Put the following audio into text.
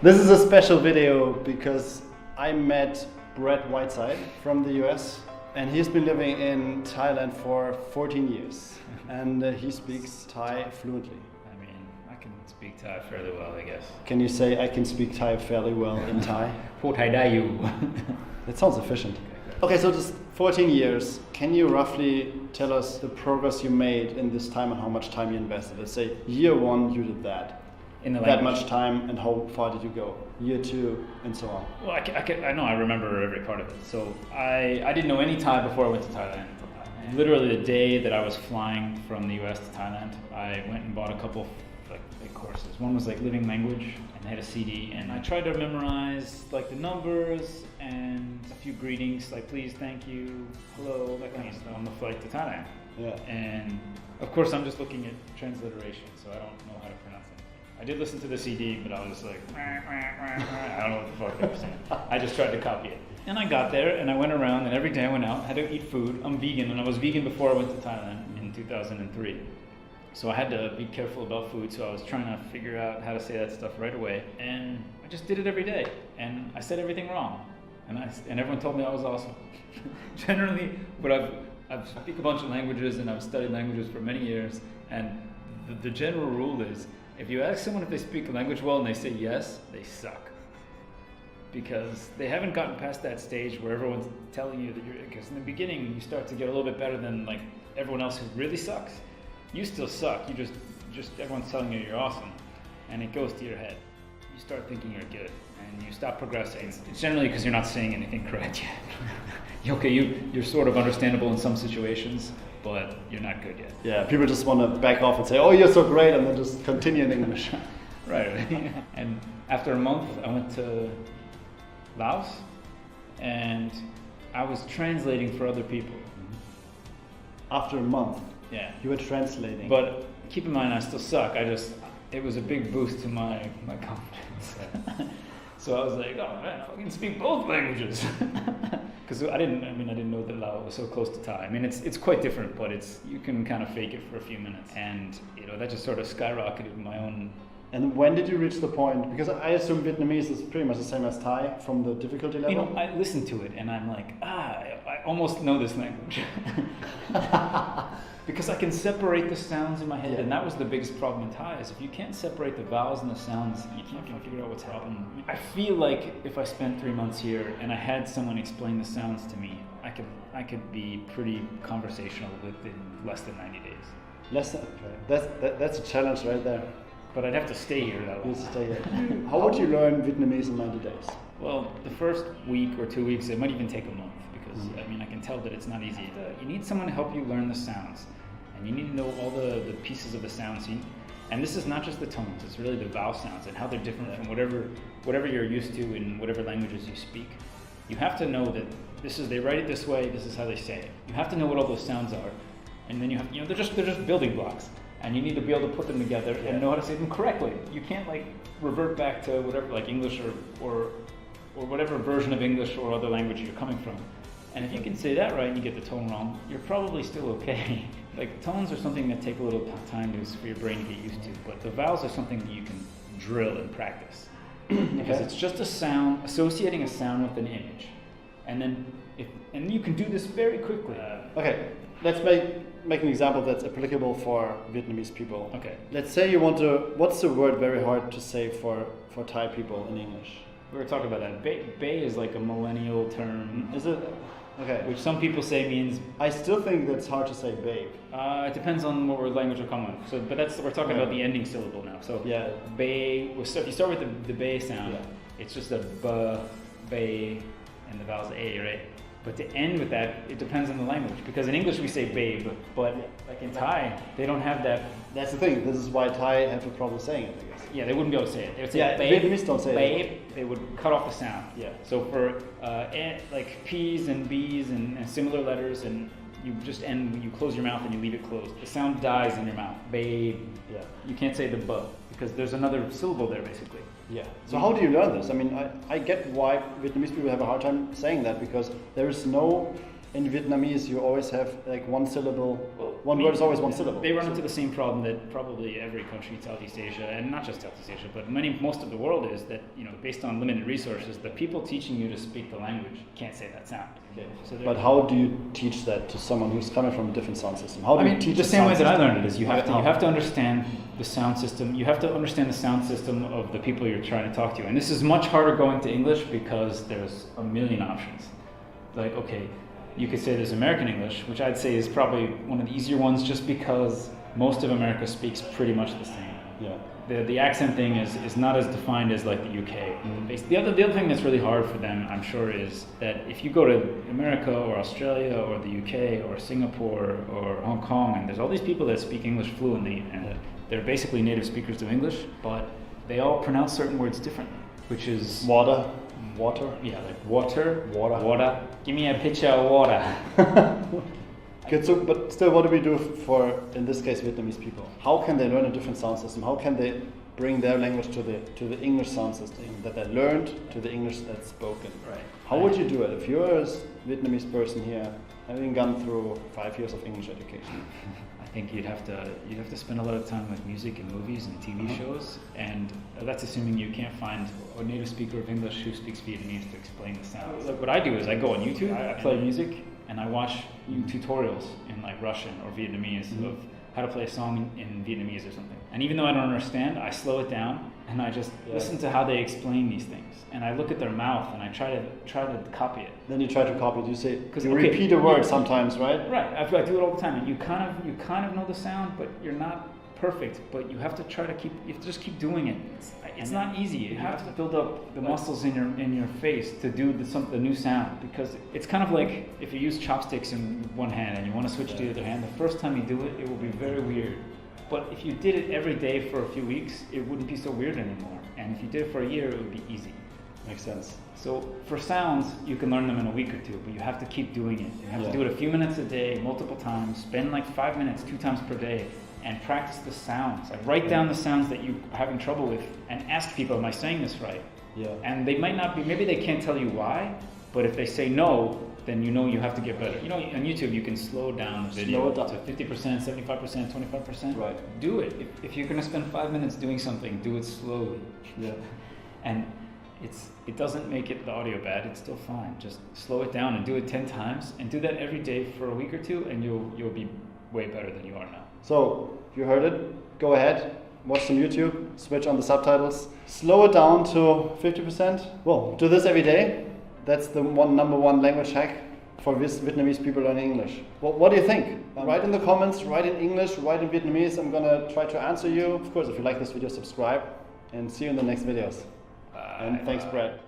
This is a special video because I met Brett Whiteside from the US, and he's been living in Thailand for 14 years, and he speaks Thai fluently. I mean, I can speak Thai fairly well, I guess. Can you say I can speak Thai fairly well in Thai? พูดไทยได้อยู่ That sounds efficient. Okay, so just 14 years. Can you roughly tell us the progress you made in this time and how much time you invested? Let's say year one you did that. In the that language. much time, and how far did you go? Year two, and so on. Well, I know I remember every part of it. So I didn't know any Thai before I went to Thailand. Literally the day that I was flying from the US to Thailand, I went and bought a couple big courses. One was living language, and they had a CD, and I tried to memorize the numbers and a few greetings like please, thank you, hello, that kind of stuff on the flight to Thailand. Yeah. And of course I'm just looking at transliteration, so I don't know how to pronounce it. I did listen to the CD, but I was like, I don't know what the fuck they were saying. I just tried to copy it. And I got there, and I went around, and every day I went out, had to eat food. I'm vegan, and I was vegan before I went to Thailand in 2003. So I had to be careful about food, so I was trying to figure out how to say that stuff right away. And I just did it every day, and I said everything wrong. And everyone told me I was awesome. Generally, but I've speak a bunch of languages, and I've studied languages for many years, and the general rule is, if you ask someone if they speak a language well and they say yes, they suck. Because they haven't gotten past that stage where everyone's telling you that because in the beginning you start to get a little bit better than everyone else who really sucks. You still suck, you just everyone's telling you you're awesome, and it goes to your head. You start thinking you're good, and you stop progressing. It's generally because you're not saying anything correct yet. Okay, you're sort of understandable in some situations, but you're not good yet. Yeah, people just want to back off and say, oh, you're so great, and then just continue in English. Right. And after a month, I went to Laos, and I was translating for other people. After a month? Yeah. You were translating. But keep in mind, I still suck. It was a big boost to my confidence. So I was like, oh man, I can speak both languages. Because I didn't know that Lao was so close to Thai. I mean, it's quite different, but you can kind of fake it for a few minutes. And that just sort of skyrocketed my own. And when did you reach the point? Because I assume Vietnamese is pretty much the same as Thai from the difficulty level. I listen to it and I'm like, I almost know this language. Because I can separate the sounds in my head, and that was the biggest problem in Thai, is if you can't separate the vowels and the sounds, you can't figure out what's happening. I feel like if I spent 3 months here and I had someone explain the sounds to me, I could be pretty conversational within less than 90 days. That's a challenge right there. But I'd have to stay here that long. Stay here. How would you learn Vietnamese in 90 days? Well, the first week or 2 weeks, it might even take a month, because I can tell that it's not easy. You need someone to help you learn the sounds, and you need to know all the pieces of the sounds. And this is not just the tones, it's really the vowel sounds and how they're different from whatever you're used to in whatever languages you speak. You have to know that they write it this way, this is how they say it. You have to know what all those sounds are, and then they're just building blocks. And you need to be able to put them together and know how to say them correctly. You can't revert back to whatever English or whatever version of English or other language you're coming from. And if you can say that right and you get the tone wrong, you're probably still okay. Tones are something that take a little time for your brain to get used to, but the vowels are something that you can drill and practice. Because it's just a sound, associating a sound with an image. And you can do this very quickly. Okay, let's make an example that's applicable for Vietnamese people. Okay. Let's say you want to, what's the word very hard to say for Thai people in English? We were talking about that. Bae is like a millennial term. Is it? Okay. Which some people say means. I still think that's hard to say babe. It depends on what language you're coming with. So, but we're talking about the ending syllable now. So yeah. Bae. So if you start with the bae sound, it's just a b, bae, and the vowel's a, right? But to end with that, it depends on the language. Because in English we say babe, but in Thai, they don't have that. That's the thing. This is why Thai have a problem saying it, I guess. Yeah, they wouldn't be able to say it. They would say babe. Vietnamese don't say babe, they would cut off the sound. Yeah. So for P's and B's and similar letters, and you just end, you close your mouth and you leave it closed. The sound dies in your mouth. Babe. Yeah. You can't say the b, because there's another syllable there, basically. Yeah. So how do you learn this? I mean, I get why Vietnamese people have a hard time saying that, because there is no in Vietnamese you always have like one syllable, one word is always one syllable. They run into the same problem that probably every country in Southeast Asia, and not just Southeast Asia, but most of the world is that, based on limited resources, the people teaching you to speak the language can't say that sound. Okay. So but how do you teach that to someone who's coming from a different sound system? How do you teach the same way that I learned it is you have to understand the sound system. You have to understand the sound system of the people you're trying to talk to. And this is much harder going to English because there's a million options. Like, okay, you could say there's American English, which I'd say is probably one of the easier ones just because most of America speaks pretty much the same. Yeah. The accent thing is not as defined as like the UK. Mm-hmm. The other thing that's really hard for them, I'm sure, is that if you go to America or Australia or the UK or Singapore or Hong Kong, and there's all these people that speak English fluently, and they're basically native speakers of English, but they all pronounce certain words differently, which is... Water. Yeah, like water. Give me a pitcher of water. Good, so, but still, what do we do for, in this case, Vietnamese people? How can they learn a different sound system? How can they bring their language to the English sound system that they learned to the English that's spoken? Right. How would you do it if you're a Vietnamese person here, having gone through 5 years of English education? I think you'd have to spend a lot of time with music and movies and TV shows, and that's assuming you can't find a native speaker of English who speaks Vietnamese to explain the sounds. Like, what I do is I go on YouTube, I play music, and I watch tutorials in like Russian or Vietnamese of how to play a song in Vietnamese or something. And even though I don't understand, I slow it down and I just listen to how they explain these things. And I look at their mouth and I try to copy it. Then you try to copy it. You say, you repeat a word sometimes, right? Right. I do it all the time. And you kind of know the sound, but you're not perfect. But you have to just keep doing it. It's not easy. You have to build up the muscles in your face to do the new sound, because it's kind of like if you use chopsticks in one hand and you want to switch to the other hand. The first time you do it, it will be very weird. But if you did it every day for a few weeks, it wouldn't be so weird anymore. And if you did it for a year, it would be easy. Makes sense. So for sounds, you can learn them in a week or two, but you have to keep doing it. You have to do it a few minutes a day, multiple times. Spend like 5 minutes, 2 times per day, and practice the sounds. Like write down the sounds that you're having trouble with, and ask people, "Am I saying this right?" Yeah. And they might not be. Maybe they can't tell you why, but if they say no, then you have to get better. On YouTube, you can slow down the video to 50%, 75%, 25%. Right. Do it. If you're going to spend 5 minutes doing something, do it slowly. Yeah. And it doesn't make the audio bad. It's still fine. Just slow it down and do it 10 times, and do that every day for a week or two, and you'll be way better than you are now. So you heard it. Go ahead. Watch some YouTube. Switch on the subtitles. Slow it down to 50%. Well, do this every day. That's the number one language hack for Vietnamese people learning English. Well, what do you think? Write in the comments, write in English, write in Vietnamese. I'm gonna try to answer you. Of course, if you like this video, subscribe, and see you in the next videos. And thanks, Brad.